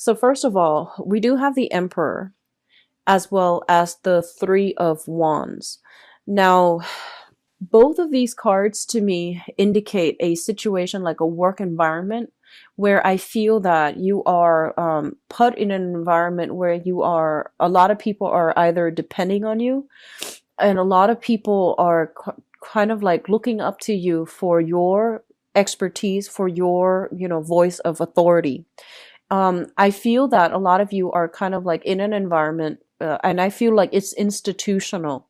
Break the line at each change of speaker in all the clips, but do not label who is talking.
So first of all, we do have the Emperor as well as the Three of Wands. Now, both of these cards to me indicate a situation like a work environment where I feel that you are put in an environment where a lot of people are either depending on you, and a lot of people are kind of like looking up to you for your expertise, for your, voice of authority. I feel that a lot of you are kind of like in an environment, and I feel like it's institutional.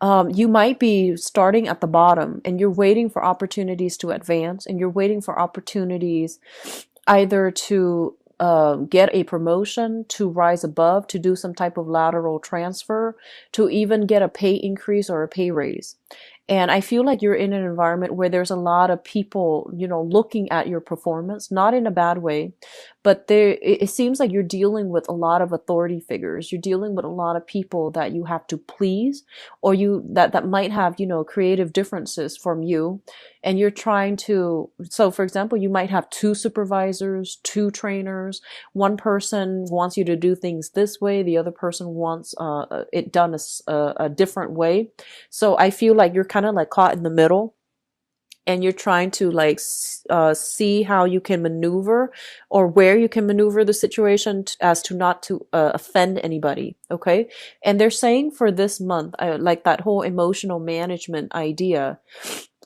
You might be starting at the bottom and you're waiting for opportunities to advance, and you're waiting for opportunities either to get a promotion, to rise above, to do some type of lateral transfer, to even get a pay increase or a pay raise. And I feel like you're in an environment where there's a lot of people, looking at your performance, not in a bad way, but it seems like you're dealing with a lot of authority figures. You're dealing with a lot of people that you have to please, or that might have, creative differences from you. And you're trying to, so for example, you might have two supervisors, two trainers. One person wants you to do things this way. The other person wants it done a different way. So I feel like you're kind of like caught in the middle, and you're trying to like see how you can maneuver, or where you can maneuver the situation as to not to offend anybody. Okay. And they're saying for this month, like that whole emotional management idea,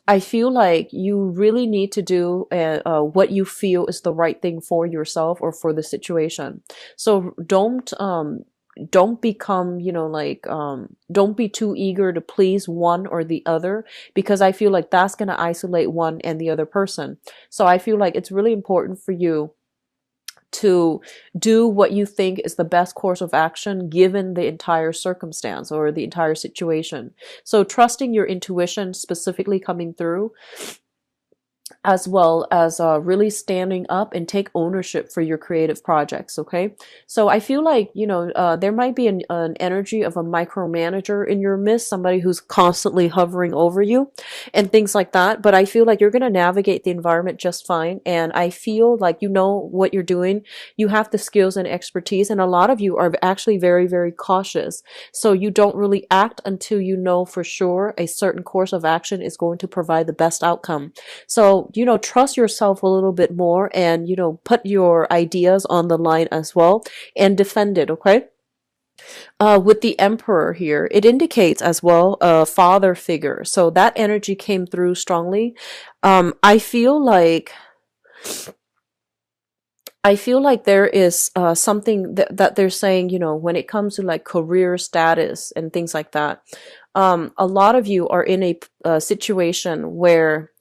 I feel like you really need to do what you feel is the right thing for yourself or for the situation. So don't become, don't be too eager to please one or the other, because I feel like that's going to isolate one and the other person. So I feel like it's really important for you to do what you think is the best course of action given the entire circumstance or the entire situation. So trusting your intuition specifically coming through, as well as really standing up and take ownership for your creative projects. Okay. So I feel like, there might be an energy of a micromanager in your midst, somebody who's constantly hovering over you and things like that. But I feel like you're going to navigate the environment just fine. And I feel like you know what you're doing. You have the skills and expertise. And a lot of you are actually very, very cautious. So you don't really act until you know for sure a certain course of action is going to provide the best outcome. So, trust yourself a little bit more, and, put your ideas on the line as well and defend it. Okay. With the Emperor here, it indicates as well a father figure. So that energy came through strongly. I feel like there is something that they're saying, when it comes to like career status and things like that. A lot of you are in a situation where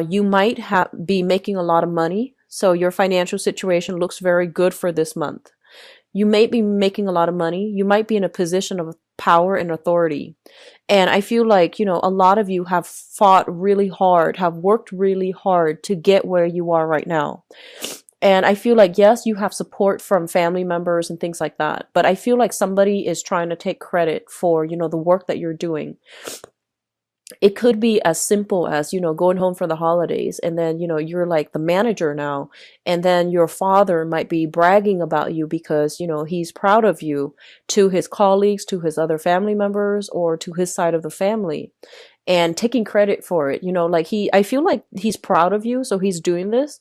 you might be making a lot of money. So your financial situation looks very good for this month. You may be making a lot of money. You might be in a position of power and authority. And I feel like, a lot of you have fought really hard, have worked really hard to get where you are right now. And I feel like, yes, you have support from family members and things like that. But I feel like somebody is trying to take credit for, the work that you're doing. It could be as simple as, going home for the holidays, and then, you're like the manager now, and then your father might be bragging about you because, he's proud of you to his colleagues, to his other family members, or to his side of the family, and taking credit for it. I feel like he's proud of you, so he's doing this.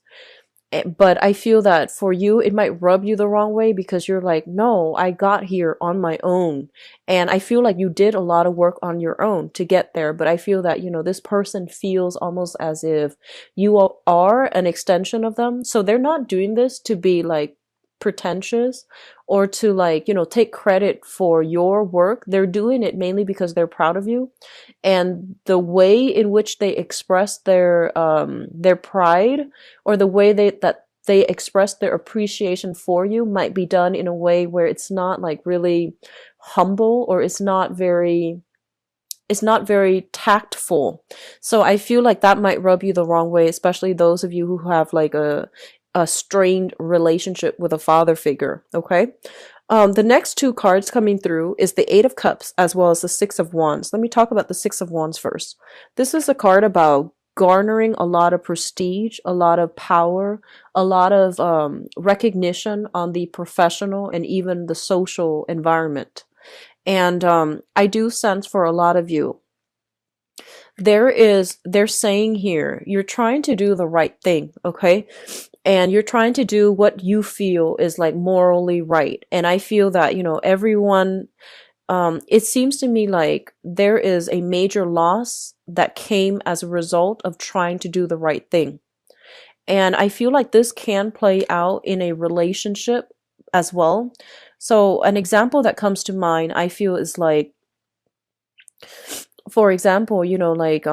But I feel that for you, it might rub you the wrong way, because you're like, no, I got here on my own. And I feel like you did a lot of work on your own to get there. But I feel that, this person feels almost as if you are an extension of them. So they're not doing this to be like pretentious or to like, take credit for your work. They're doing it mainly because they're proud of you. And the way in which they express their pride, or the way that they express their appreciation for you, might be done in a way where it's not like really humble, or it's not very tactful. So I feel like that might rub you the wrong way, especially those of you who have like a strained relationship with a father figure. Okay. The next two cards coming through is the Eight of Cups as well as the Six of Wands. Let me talk about the Six of Wands first. This is a card about garnering a lot of prestige, a lot of power, a lot of recognition on the professional and even the social environment. And I do sense for a lot of you, they're saying here, you're trying to do the right thing, okay? And you're trying to do what you feel is like morally right. And I feel that, everyone, it seems to me like there is a major loss that came as a result of trying to do the right thing. And I feel like this can play out in a relationship as well. So an example that comes to mind, I feel, is like, for example, like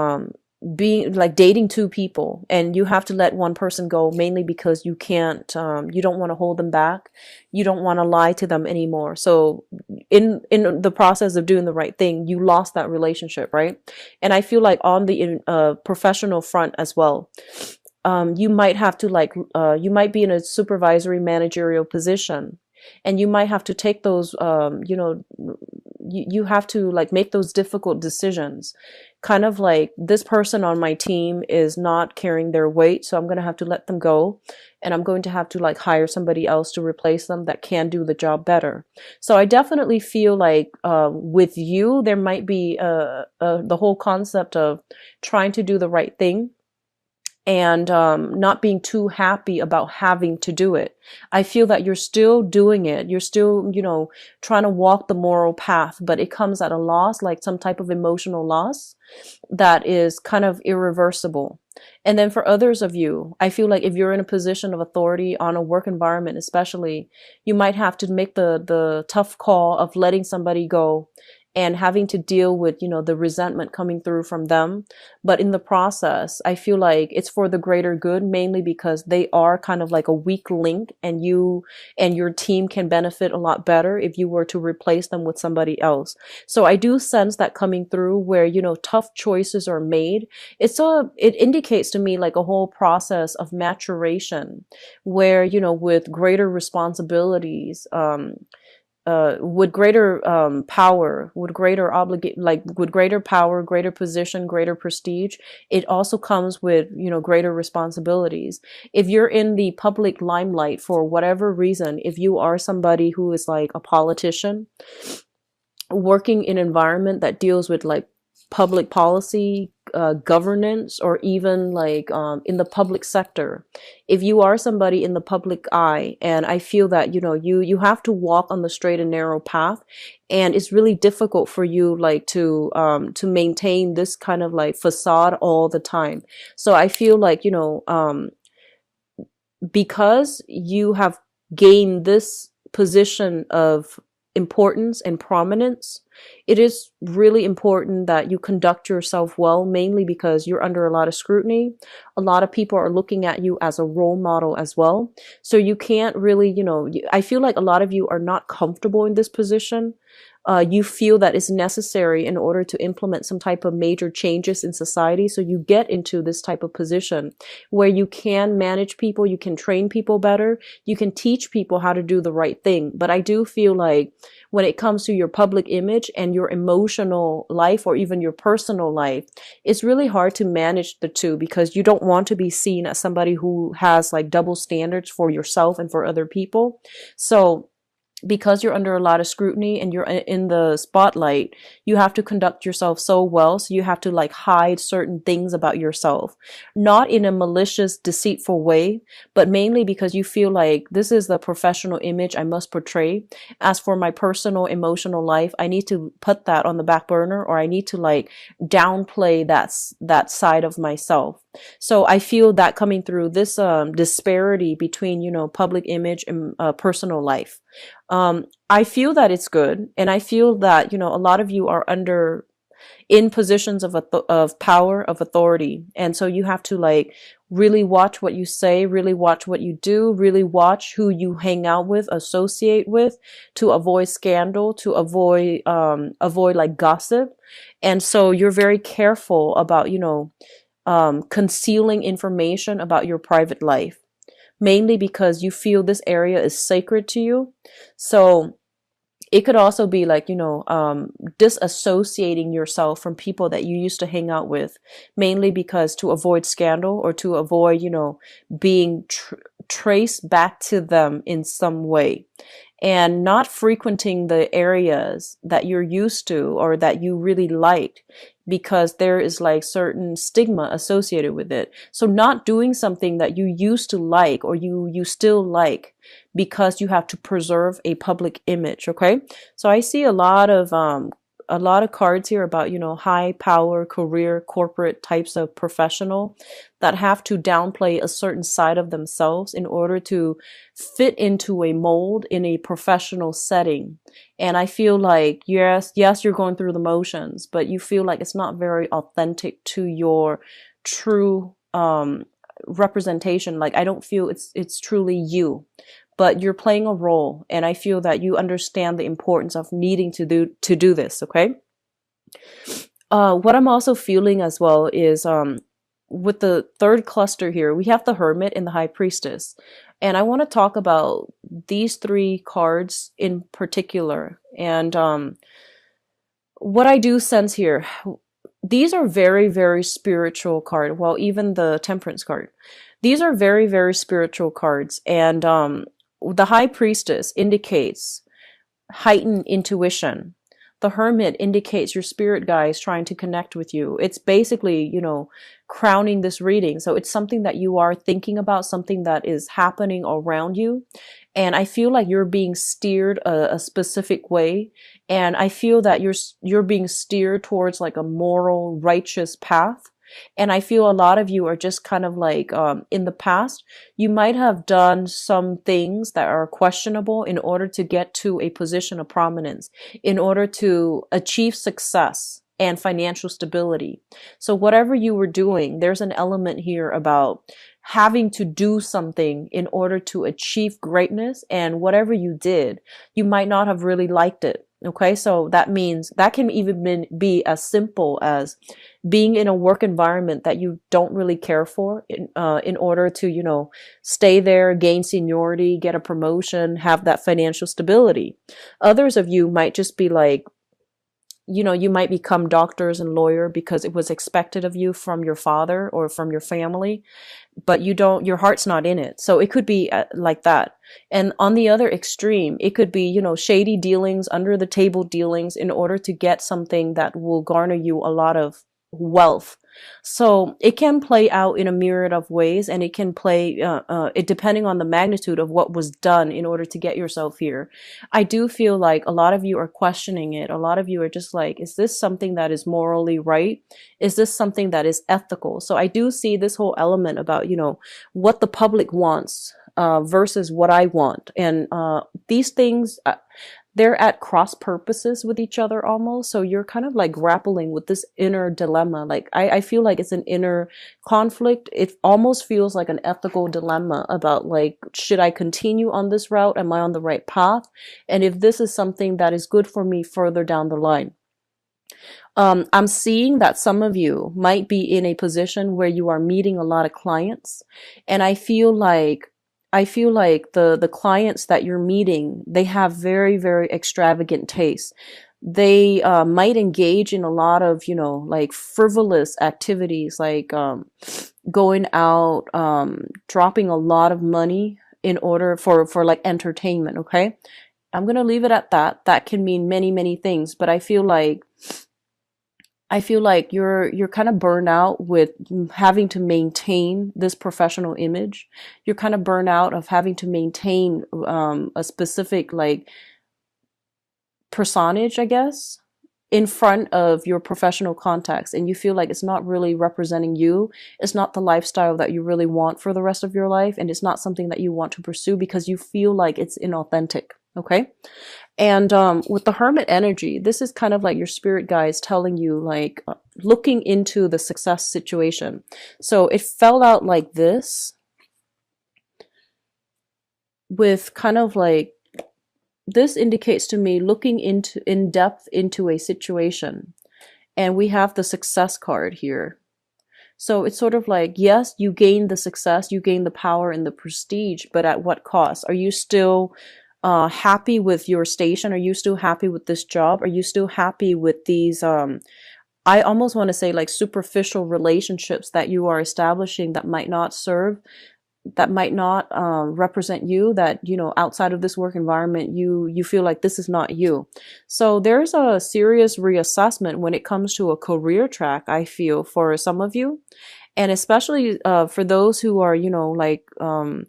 being like dating two people, and you have to let one person go mainly because you can't, you don't want to hold them back, you don't want to lie to them anymore. So in the process of doing the right thing, you lost that relationship, right? And I feel like on the professional front as well, you might have to like, you might be in a supervisory managerial position, and you might have to take those, you have to like make those difficult decisions. Kind of like, this person on my team is not carrying their weight, so I'm going to have to let them go. And I'm going to have to like hire somebody else to replace them that can do the job better. So I definitely feel like with you, there might be the whole concept of trying to do the right thing, and not being too happy about having to do it. I feel that you're still doing it. You're still, trying to walk the moral path, but it comes at a loss, like some type of emotional loss that is kind of irreversible. And then for others of you, I feel like if you're in a position of authority on a work environment, especially, you might have to make the tough call of letting somebody go and having to deal with, the resentment coming through from them. But in the process, I feel like it's for the greater good, mainly because they are kind of like a weak link, and you and your team can benefit a lot better if you were to replace them with somebody else. So I do sense that coming through where, tough choices are made. It indicates to me like a whole process of maturation where, with greater responsibilities, with greater power, with greater with greater power, greater position, greater prestige, it also comes with, greater responsibilities. If you're in the public limelight for whatever reason, if you are somebody who is like a politician, working in an environment that deals with like public policy, governance, or even like in the public sector, if you are somebody in the public eye, and I feel that, you have to walk on the straight and narrow path, and it's really difficult for you like to maintain this kind of like facade all the time. So I feel like, because you have gained this position of importance and prominence, it is really important that you conduct yourself well, mainly because you're under a lot of scrutiny. A lot of people are looking at you as a role model as well. So you can't really, I feel like a lot of you are not comfortable in this position. You feel that it's necessary in order to implement some type of major changes in society. So you get into this type of position where you can manage people, you can train people better, you can teach people how to do the right thing. But I do feel like when it comes to your public image and your emotional life, or even your personal life, it's really hard to manage the two, because you don't want to be seen as somebody who has like double standards for yourself and for other people. So because you're under a lot of scrutiny and you're in the spotlight, you have to conduct yourself so well. So you have to like hide certain things about yourself, not in a malicious, deceitful way, but mainly because you feel like this is the professional image I must portray. As for my personal emotional life, I need to put that on the back burner, or I need to like downplay that side of myself. So I feel that coming through this disparity between, public image and personal life. I feel that it's good. And I feel that, a lot of you are in positions of power, of authority. And so you have to like really watch what you say, really watch what you do, really watch who you hang out with, associate with, to avoid scandal, to avoid like gossip. And so you're very careful about, concealing information about your private life, mainly because you feel this area is sacred to you. So It could also be like, disassociating yourself from people that you used to hang out with, mainly because to avoid scandal or to avoid, being traced back to them in some way, and not frequenting the areas that you're used to or that you really liked, because there is like certain stigma associated with it. So not doing something that you used to like or you still like because you have to preserve a public image. Okay. So I see a lot of cards here about, high power, career, corporate types of professional that have to downplay a certain side of themselves in order to fit into a mold in a professional setting. And I feel like, yes, you're going through the motions, but you feel like it's not very authentic to your true, representation. Like, I don't feel it's truly you, but you're playing a role. And I feel that you understand the importance of needing to do this. Okay. What I'm also feeling as well is, with the third cluster here, we have the Hermit and the High Priestess. And I want to talk about these three cards in particular. And what I do sense here, these are very, very spiritual cards. Well, even the Temperance card. These are very, very spiritual cards. And the High Priestess indicates heightened intuition. The Hermit indicates your spirit guides trying to connect with you. It's basically, crowning this reading. So it's something that you are thinking about, something that is happening around you. And I feel like you're being steered a specific way. And I feel that you're being steered towards like a moral, righteous path. And I feel a lot of you are just kind of like, in the past, you might have done some things that are questionable in order to get to a position of prominence, in order to achieve success and financial stability. So whatever you were doing, there's an element here about having to do something in order to achieve greatness. And whatever you did, you might not have really liked it. Okay, so that means that can even be as simple as being in a work environment that you don't really care for, in order to, stay there, gain seniority, get a promotion, have that financial stability. Others of you might just be like, you might become doctors and lawyer because it was expected of you from your father or from your family, but your heart's not in it. So it could be like that. And on the other extreme, it could be, shady dealings, under the table dealings in order to get something that will garner you a lot of wealth. So it can play out in a myriad of ways, and it can play, it depending on the magnitude of what was done in order to get yourself here. I do feel like a lot of you are questioning it. A lot of you are just like, is this something that is morally right? Is this something that is ethical? So I do see this whole element about, what the public wants, versus what I want. And, these things, they're at cross purposes with each other almost. So you're kind of like grappling with this inner dilemma. Like I feel like it's an inner conflict. It almost feels like an ethical dilemma about like, should I continue on this route? Am I on the right path? And if this is something that is good for me further down the line. I'm seeing that some of you might be in a position where you are meeting a lot of clients. And I feel like the clients that you're meeting, they have very, very extravagant tastes. They might engage in a lot of, like frivolous activities, like going out, dropping a lot of money in order for like entertainment. Okay. I'm going to leave it at that. That can mean many, many things, but I feel like you're kind of burned out with having to maintain this professional image. You're kind of burned out of having to maintain a specific like personage, I guess, in front of your professional contacts, and you feel like it's not really representing you. It's not the lifestyle that you really want for the rest of your life, and it's not something that you want to pursue because you feel like it's inauthentic. Okay. And with the Hermit energy, this is kind of like your spirit guides telling you, like, looking into the success situation. So it fell out like this, with kind of like, this indicates to me looking in depth into a situation. And we have the success card here. So it's sort of like, yes, you gain the success, you gain the power and the prestige, but at what cost? Are you still happy with your station? Are you still happy with this job? Are you still happy with these I almost want to say like superficial relationships that you are establishing that might not serve, that might not represent you, that, you know, outside of this work environment, you feel like this is not you. So there's a serious reassessment when it comes to a career track, I feel, for some of you. And especially for those who are, you know, like kind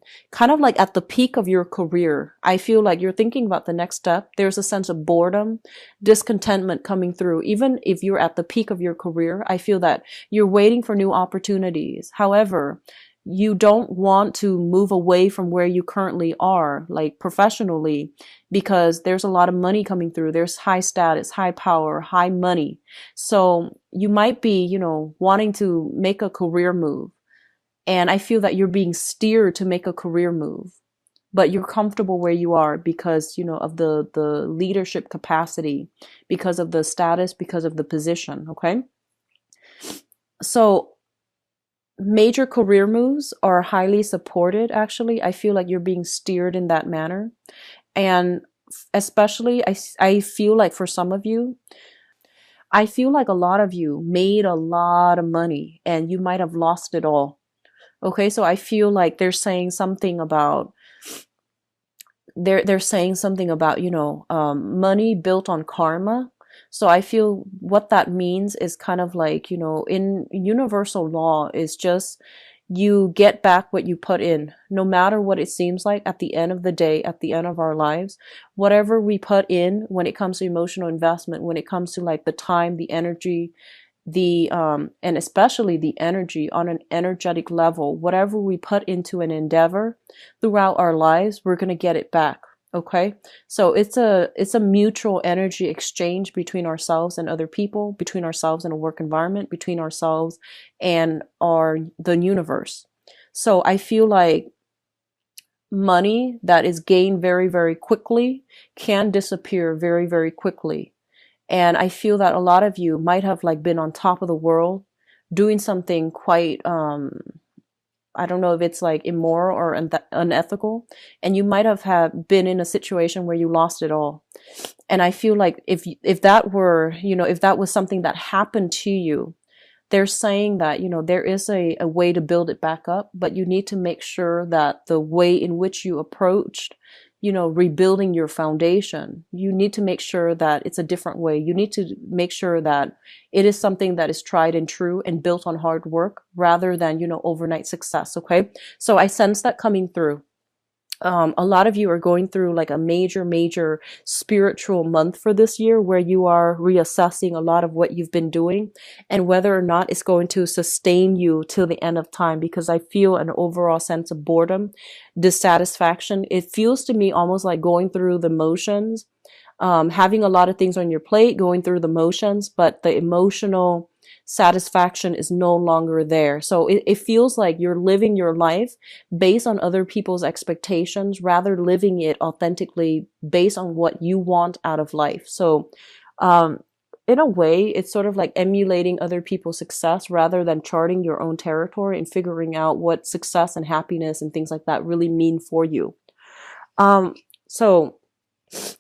of like at the peak of your career, I feel like you're thinking about the next step. There's a sense of boredom, discontentment coming through. Even if you're at the peak of your career, I feel that you're waiting for new opportunities. However, you don't want to move away from where you currently are, like professionally, because there's a lot of money coming through. There's high status, high power, high money. So you might be, you know, wanting to make a career move. And I feel that you're being steered to make a career move, but you're comfortable where you are because, you know, of the leadership capacity, because of the status, because of the position. Okay. So major career moves are highly supported, actually. I feel like you're being steered in that manner. And especially, I feel like for some of you, I feel like a lot of you made a lot of money and you might have lost it all. Okay, so I feel like they're saying something about, you know, money built on karma. So I feel what that means is kind of like, you know, in universal law is just you get back what you put in, no matter what it seems like at the end of the day, at the end of our lives, whatever we put in when it comes to emotional investment, when it comes to like the time, the energy, and especially the energy on an energetic level, whatever we put into an endeavor throughout our lives, we're going to get it back. Okay. So it's a mutual energy exchange between ourselves and other people, between ourselves and a work environment, between ourselves and the universe. So I feel like money that is gained very, very quickly can disappear very, very quickly. And I feel that a lot of you might have like been on top of the world doing something quite, I don't know if it's like immoral or unethical. And you might have been in a situation where you lost it all. And I feel like if that were, you know, if that was something that happened to you, they're saying that, you know, there is a way to build it back up, but you need to make sure that the way in which you approached, you know, rebuilding your foundation, you need to make sure that it's a different way. You need to make sure that it is something that is tried and true and built on hard work rather than, you know, overnight success. Okay. So I sense that coming through. A lot of you are going through like a major spiritual month for this year where you are reassessing a lot of what you've been doing and whether or not it's going to sustain you till the end of time, because I feel an overall sense of boredom, dissatisfaction. It feels to me almost like going through the motions, having a lot of things on your plate, going through the motions, but the emotional satisfaction is no longer there. So it feels like you're living your life based on other people's expectations rather living it authentically based on what you want out of life. So, in a way, it's sort of like emulating other people's success rather than charting your own territory and figuring out what success and happiness and things like that really mean for you. So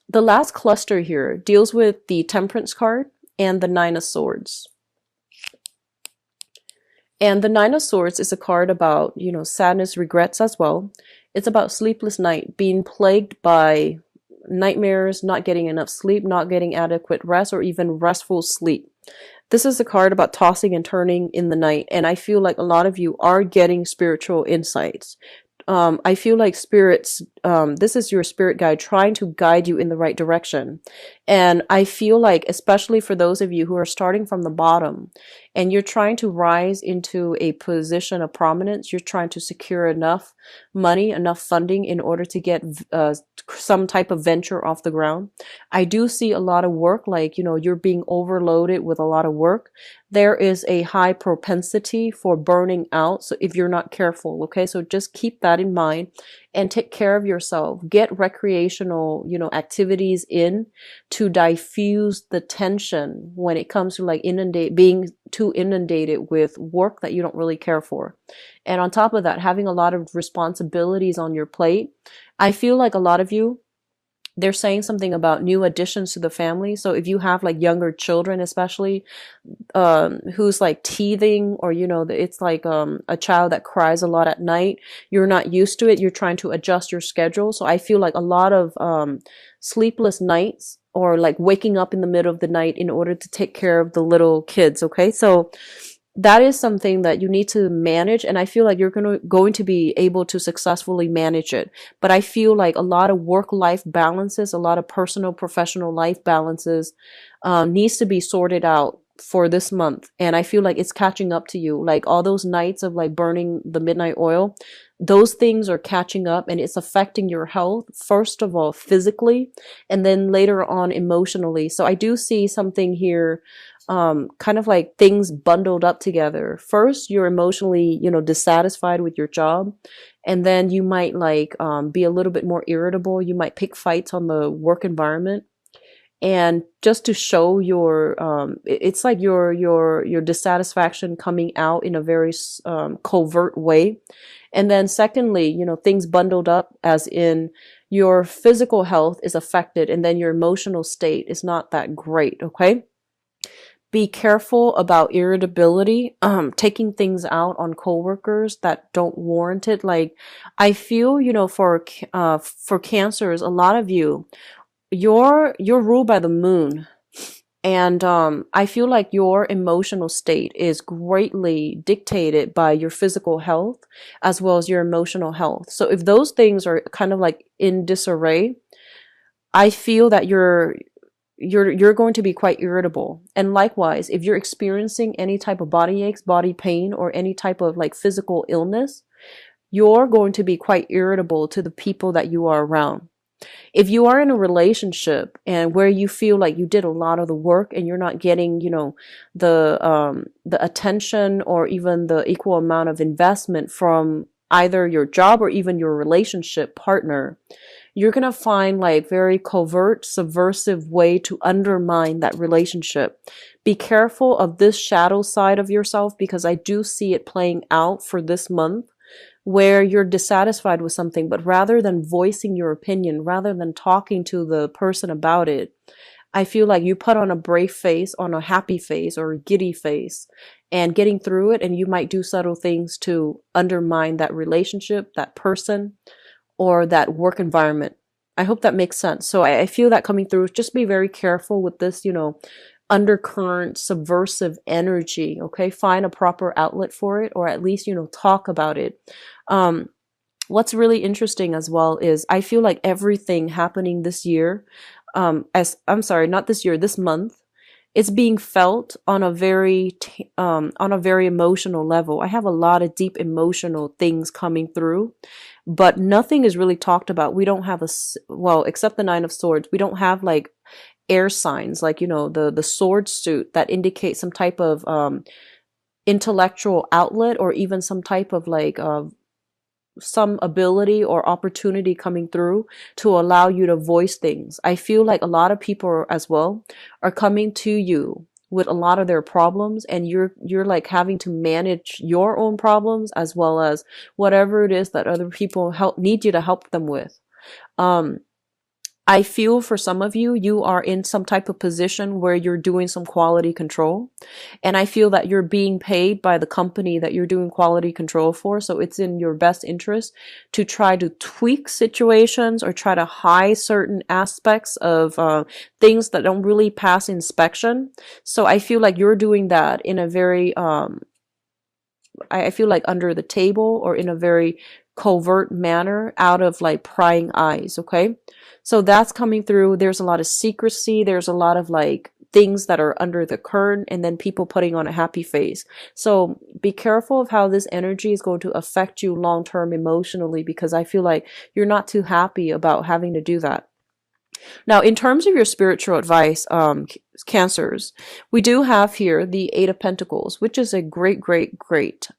the last cluster here deals with the Temperance card and the Nine of Swords. And the Nine of Swords is a card about, you know, sadness, regrets as well. It's about sleepless night, being plagued by nightmares, not getting enough sleep, not getting adequate rest, or even restful sleep. This is a card about tossing and turning in the night. And I feel like a lot of you are getting spiritual insights. I feel like spirits, this is your spirit guide trying to guide you in the right direction. And I feel like, especially for those of you who are starting from the bottom and you're trying to rise into a position of prominence, you're trying to secure enough money, enough funding in order to get some type of venture off the ground. I do see a lot of work, like, you know, you're being overloaded with a lot of work. There is a high propensity for burning out. So if you're not careful, okay, so just keep that in mind and take care of yourself. Get recreational, you know, activities in to diffuse the tension when it comes to like being too inundated with work that you don't really care for. And on top of that, having a lot of responsibilities on your plate. I feel like a lot of you They're saying something about new additions to the family. So if you have like younger children, especially, who's like teething, or it's like a child that cries a lot at night, you're not used to it, you're trying to adjust your schedule. So I feel like a lot of sleepless nights, or like waking up in the middle of the night in order to take care of the little kids. Okay, so that is something that you need to manage, and I feel like you're going to be able to successfully manage it. But I feel like a lot of work life balances, a lot of personal professional life balances, needs to be sorted out for this month. And I feel like it's catching up to you, like all those nights of like burning the midnight oil, those things are catching up, and it's affecting your health, first of all physically, and then later on emotionally. So I do see something here, kind of like things bundled up together. First, you're emotionally, dissatisfied with your job. And then you might like, be a little bit more irritable. You might pick fights on the work environment. And just to show your, it's like your dissatisfaction coming out in a very, covert way. And then secondly, things bundled up, as in your physical health is affected, and then your emotional state is not that great. Okay. Be careful about irritability, taking things out on coworkers that don't warrant it. Like, I feel, for cancers, a lot of you're ruled by the moon. And I feel like your emotional state is greatly dictated by your physical health as well as your emotional health. So if those things are kind of like in disarray, I feel that you're going to be quite irritable. And likewise, if you're experiencing any type of body aches, body pain, or any type of like physical illness, you're going to be quite irritable to the people that you are around. If you are in a relationship and where you feel like you did a lot of the work and you're not getting, the attention or even the equal amount of investment from either your job or even your relationship partner, you're going to find like very covert, subversive way to undermine that relationship. Be careful of this shadow side of yourself, because I do see it playing out for this month, where you're dissatisfied with something, but rather than voicing your opinion, rather than talking to the person about it, I feel like you put on a brave face, on a happy face, or a giddy face, and getting through it, and you might do subtle things to undermine that relationship, that person, or that work environment. I hope that makes sense. So I feel that coming through. Just be very careful with this, undercurrent subversive energy. Okay, find a proper outlet for it, or at least, talk about it. What's really interesting as well is I feel like everything happening this year, as I'm sorry, not this year, this month, it's being felt on a very emotional level. I have a lot of deep emotional things coming through, but nothing is really talked about. We don't have well, except the Nine of Swords, we don't have like air signs, like, the sword suit that indicates some type of intellectual outlet, or even some type of like some ability or opportunity coming through to allow you to voice things. I feel like a lot of people as well are coming to you with a lot of their problems, and you're like having to manage your own problems as well as whatever it is that other people need you to help them with. I feel for some of you, you are in some type of position where you're doing some quality control. And I feel that you're being paid by the company that you're doing quality control for. So it's in your best interest to try to tweak situations or try to hide certain aspects of things that don't really pass inspection. So I feel like you're doing that in a very, I feel like under the table, or in a very covert manner, out of like prying eyes. Okay. So that's coming through. There's a lot of secrecy. There's a lot of like things that are under the curtain, and then people putting on a happy face. So be careful of how this energy is going to affect you long term emotionally, because I feel like you're not too happy about having to do that. Now, in terms of your spiritual advice, Cancers, we do have here the Eight of Pentacles, which is a great, great, great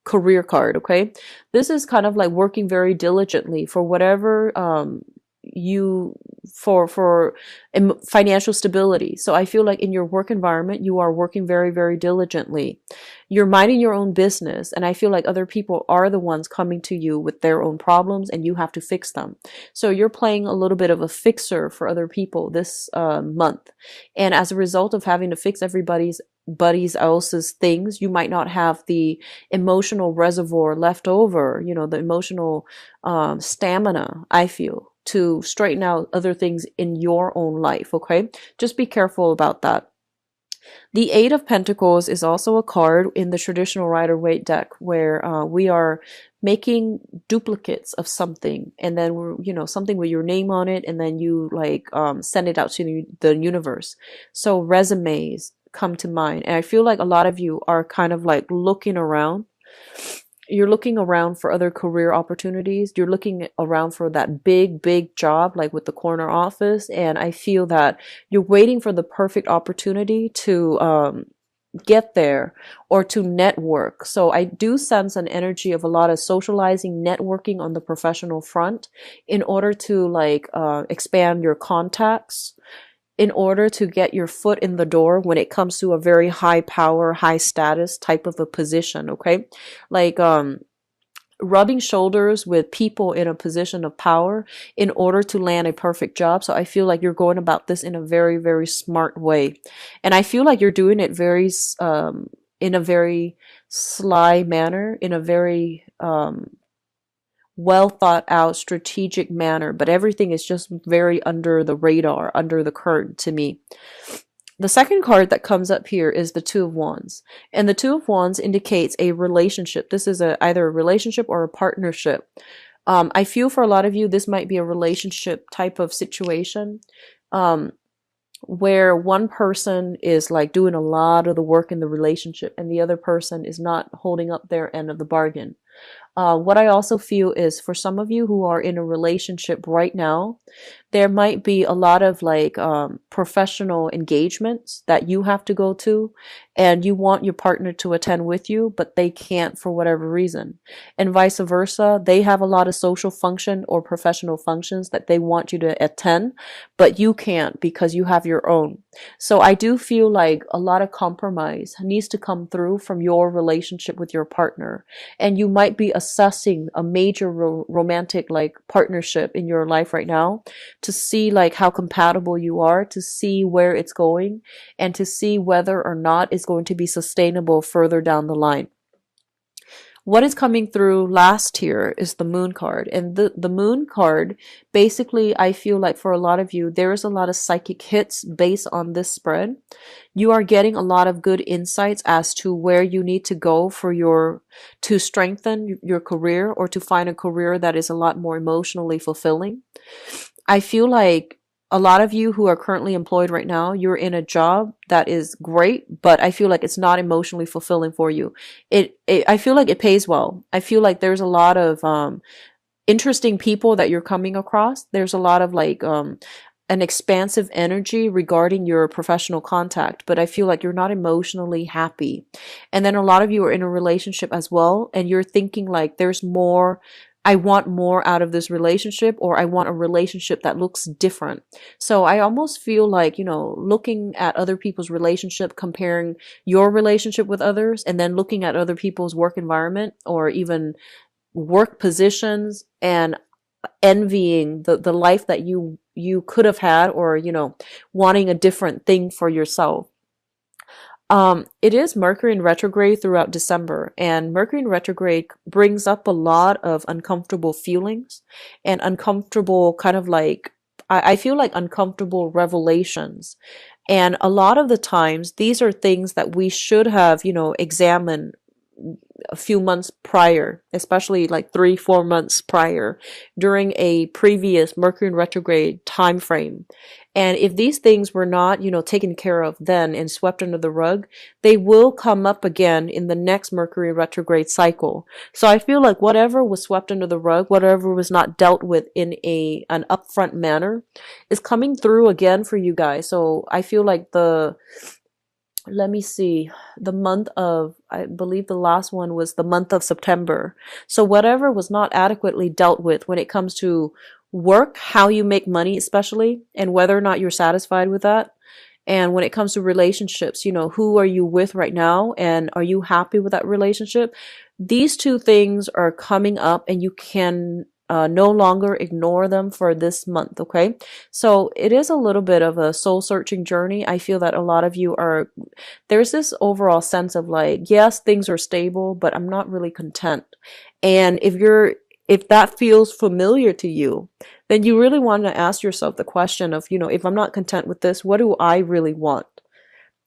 career card. Okay, this is kind of like working very diligently for whatever you for financial stability. So I feel like in your work environment, you are working very, very diligently. You're minding your own business, and I feel like other people are the ones coming to you with their own problems, and you have to fix them. So you're playing a little bit of a fixer for other people this month, and as a result of having to fix everybody's buddies else's things, you might not have the emotional reservoir left over, the emotional stamina, I feel, to straighten out other things in your own life. Okay, just be careful about that. The Eight of Pentacles is also a card in the traditional Rider-Waite deck where we are making duplicates of something, and then we're, something with your name on it, and then you like send it out to the universe. So resumes come to mind, and I feel like a lot of you are kind of like looking around. You're looking around for other career opportunities. You're looking around for that big job, like with the corner office. And I feel that you're waiting for the perfect opportunity to get there or to network. So I do sense an energy of a lot of socializing, networking on the professional front in order to like expand your contacts, in order to get your foot in the door when it comes to a very high power, high status type of a position. Okay. Like, rubbing shoulders with people in a position of power in order to land a perfect job. So I feel like you're going about this in a very, very smart way. And I feel like you're doing it in a very sly manner, in a very, well thought out strategic manner, but everything is just very under the radar, under the curtain to me. The second card that comes up here is the Two of Wands, and the Two of Wands indicates a relationship. This is either a relationship or a partnership. I feel for a lot of you this might be a relationship type of situation, where one person is like doing a lot of the work in the relationship and the other person is not holding up their end of the bargain. What I also feel is for some of you who are in a relationship right now, there might be a lot of like professional engagements that you have to go to, and you want your partner to attend with you, but they can't for whatever reason. And vice versa, they have a lot of social function or professional functions that they want you to attend, but you can't because you have your own. So I do feel like a lot of compromise needs to come through from your relationship with your partner, and you might be assessing a major romantic like partnership in your life right now to see like how compatible you are, to see where it's going, and to see whether or not it's going to be sustainable further down the line. What is coming through last here is the Moon card. And the Moon card, basically, I feel like for a lot of you, there is a lot of psychic hits based on this spread. You are getting a lot of good insights as to where you need to go to strengthen your career or to find a career that is a lot more emotionally fulfilling. I feel like a lot of you who are currently employed right now, you're in a job that is great, but I feel like it's not emotionally fulfilling for you. I feel like it pays well. I feel like there's a lot of interesting people that you're coming across. There's a lot of like an expansive energy regarding your professional contact, but I feel like you're not emotionally happy. And then a lot of you are in a relationship as well, and you're thinking like there's more. I want more out of this relationship, or I want a relationship that looks different. So I almost feel like, looking at other people's relationship, comparing your relationship with others, and then looking at other people's work environment or even work positions and envying the life that you could have had, or, wanting a different thing for yourself. It is Mercury in retrograde throughout December, and Mercury in retrograde brings up a lot of uncomfortable feelings and uncomfortable kind of like, I feel like uncomfortable revelations. And a lot of the times, these are things that we should have, examined a few months prior, especially like 3-4 months prior, during a previous Mercury in retrograde time frame. And if these things were not, taken care of then and swept under the rug, they will come up again in the next Mercury retrograde cycle. So I feel like whatever was swept under the rug, whatever was not dealt with in an upfront manner, is coming through again for you guys. So I feel like let me see, the month of, I believe the last one was the month of September. So whatever was not adequately dealt with when it comes to work, how you make money, especially, and whether or not you're satisfied with that. And when it comes to relationships, who are you with right now? And are you happy with that relationship? These two things are coming up and you can no longer ignore them for this month. Okay. So it is a little bit of a soul searching journey. I feel that a lot of you there's this overall sense of like, yes, things are stable, but I'm not really content. And if that feels familiar to you, then you really want to ask yourself the question of, if I'm not content with this, what do I really want?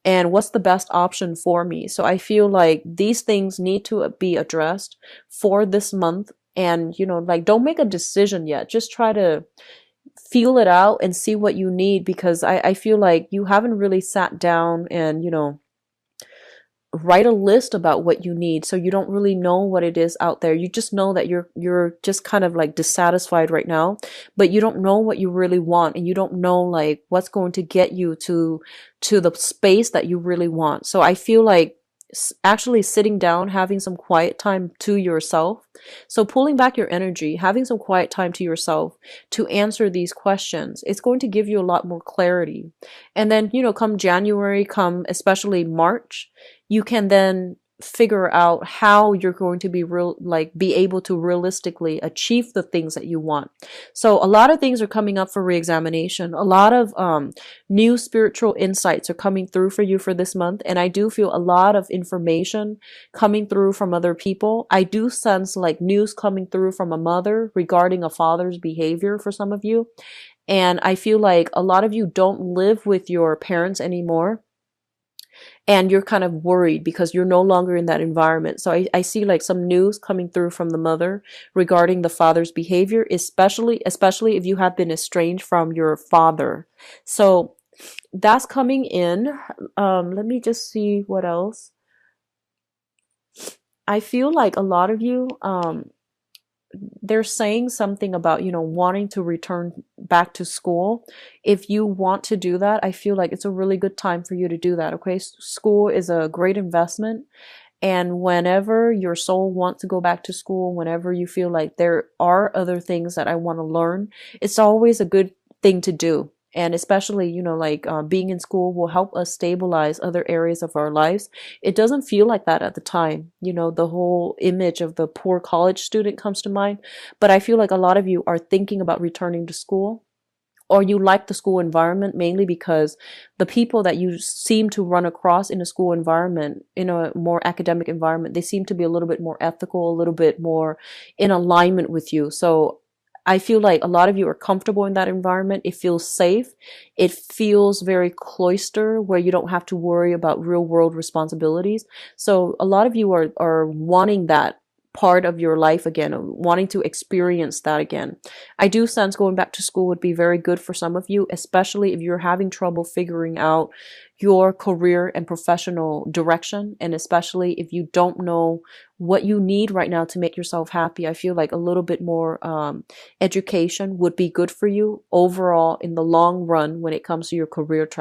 And what's the best option for me? So I feel like these things need to be addressed for this month. And, like, don't make a decision yet. Just try to feel it out and see what you need, because I feel like you haven't really sat down and, write a list about what you need, so you don't really know what it is out there. You just know that you're just kind of like dissatisfied right now, but you don't know what you really want, and you don't know like what's going to get you to the space that you really want. So I feel like actually sitting down, having some quiet time to yourself, so pulling back your energy, having some quiet time to yourself to answer these questions, it's going to give you a lot more clarity. And then, come January, come especially March, you can then figure out how you're going to be able to realistically achieve the things that you want. So a lot of things are coming up for reexamination. A lot of new spiritual insights are coming through for you for this month, and I do feel a lot of information coming through from other people. I do sense like news coming through from a mother regarding a father's behavior for some of you, and I feel like a lot of you don't live with your parents anymore, and you're kind of worried because you're no longer in that environment. So I see like some news coming through from the mother regarding the father's behavior, especially if you have been estranged from your father. So that's coming in. Let me just see what else. I feel like a lot of you, they're saying something about, wanting to return back to school. If you want to do that, I feel like it's a really good time for you to do that. Okay. School is a great investment. And whenever your soul wants to go back to school, whenever you feel like there are other things that I want to learn, it's always a good thing to do. And especially, being in school will help us stabilize other areas of our lives. It doesn't feel like that at the time. The whole image of the poor college student comes to mind. But I feel like a lot of you are thinking about returning to school, or you like the school environment mainly because the people that you seem to run across in a school environment, in a more academic environment, they seem to be a little bit more ethical, a little bit more in alignment with you. So I feel like a lot of you are comfortable in that environment. It feels safe. It feels very cloister, where you don't have to worry about real world responsibilities. So a lot of you are wanting that part of your life again, wanting to experience that again. I do sense going back to school would be very good for some of you, especially if you're having trouble figuring out your career and professional direction, and especially if you don't know what you need right now to make yourself happy. I feel like a little bit more education would be good for you overall in the long run when it comes to your career track.